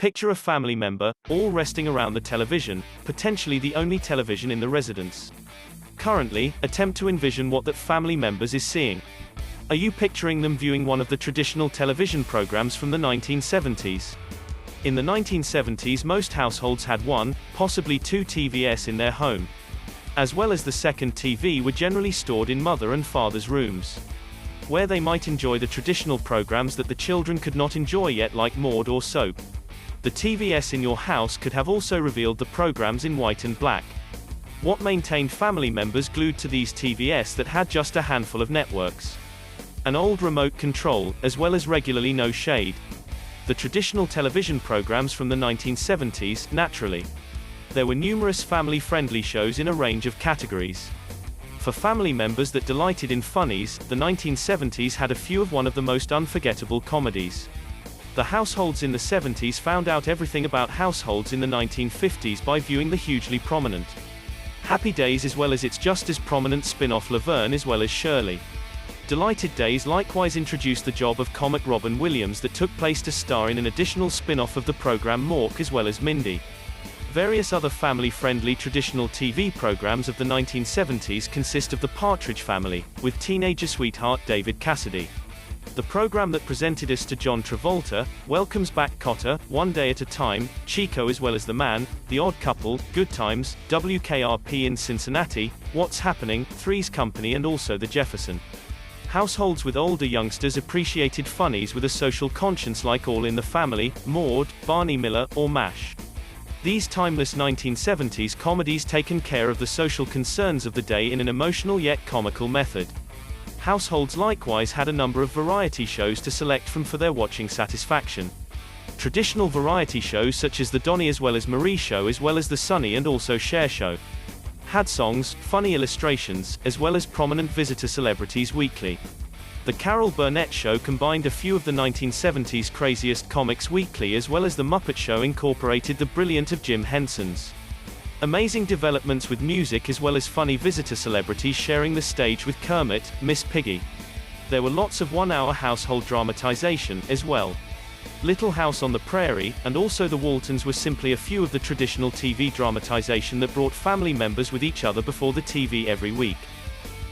Picture a family member, all resting around the television, potentially the only television in the residence. Currently, attempt to envision what that family members is seeing. Are you picturing them viewing one of the traditional television programs from the 1970s? In the 1970s, most households had one, possibly two TVs in their home. As well as the second TV were generally stored in mother and father's rooms, where they might enjoy the traditional programs that the children could not enjoy yet, like Maude or Soap. The TVs in your house could have also revealed the programs in white and black. What maintained family members glued to these TVs that had just a handful of networks? An old remote control, as well as regularly no shade. The traditional television programs from the 1970s, naturally. There were numerous family-friendly shows in a range of categories. For family members that delighted in funnies, the 1970s had a few of one of the most unforgettable comedies. The households in the 70s found out everything about households in the 1950s by viewing the hugely prominent Happy Days as well as its just as prominent spin-off Laverne as well as Shirley. Delighted Days likewise introduced the job of comic Robin Williams that took place to star in an additional spin-off of the program Mork as well as Mindy. Various other family-friendly traditional TV programs of the 1970s consist of The Partridge Family, with teenager sweetheart David Cassidy. The program that presented us to John Travolta, welcomes back Kotter, One Day at a Time, Chico as well as The Man, The Odd Couple, Good Times, WKRP in Cincinnati, What's Happening, Three's Company and also The Jefferson. Households with older youngsters appreciated funnies with a social conscience like All in the Family, Maude, Barney Miller, or MASH. These timeless 1970s comedies taken care of the social concerns of the day in an emotional yet comical method. Households likewise had a number of variety shows to select from for their watching satisfaction. Traditional variety shows such as the Donnie as well as Marie Show as well as the Sonny and also Cher Show had songs, funny illustrations, as well as prominent visitor celebrities weekly. The Carol Burnett Show combined a few of the 1970s craziest comics weekly as well as the Muppet Show incorporated the brilliant of Jim Henson's amazing developments with music as well as funny visitor celebrities sharing the stage with Kermit, Miss Piggy. There were lots of one-hour household dramatization, as well. Little House on the Prairie, and also The Waltons were simply a few of the traditional TV dramatization that brought family members with each other before the TV every week.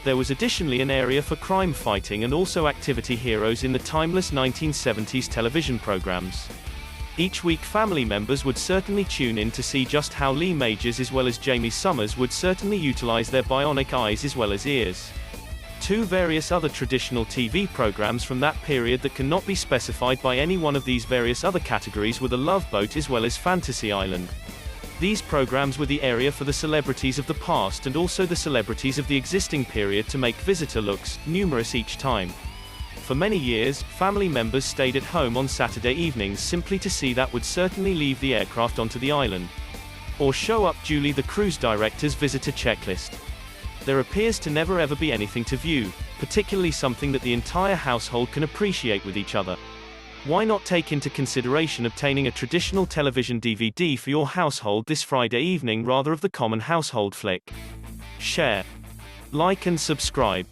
There was additionally an area for crime fighting and also activity heroes in the timeless 1970s television programs. Each week family members would certainly tune in to see just how Lee Majors as well as Jamie Summers would certainly utilize their bionic eyes as well as ears. Two various other traditional TV programs from that period that cannot be specified by any one of these various other categories were The Love Boat as well as Fantasy Island. These programs were the area for the celebrities of the past and also the celebrities of the existing period to make visitor looks, numerous each time. For many years, family members stayed at home on Saturday evenings simply to see that would certainly leave the aircraft onto the island. Or show up Julie the cruise director's visitor checklist. There appears to never ever be anything to view, particularly something that the entire household can appreciate with each other. Why not take into consideration obtaining a traditional television DVD for your household this Friday evening rather of the common household flick? Share, like and subscribe.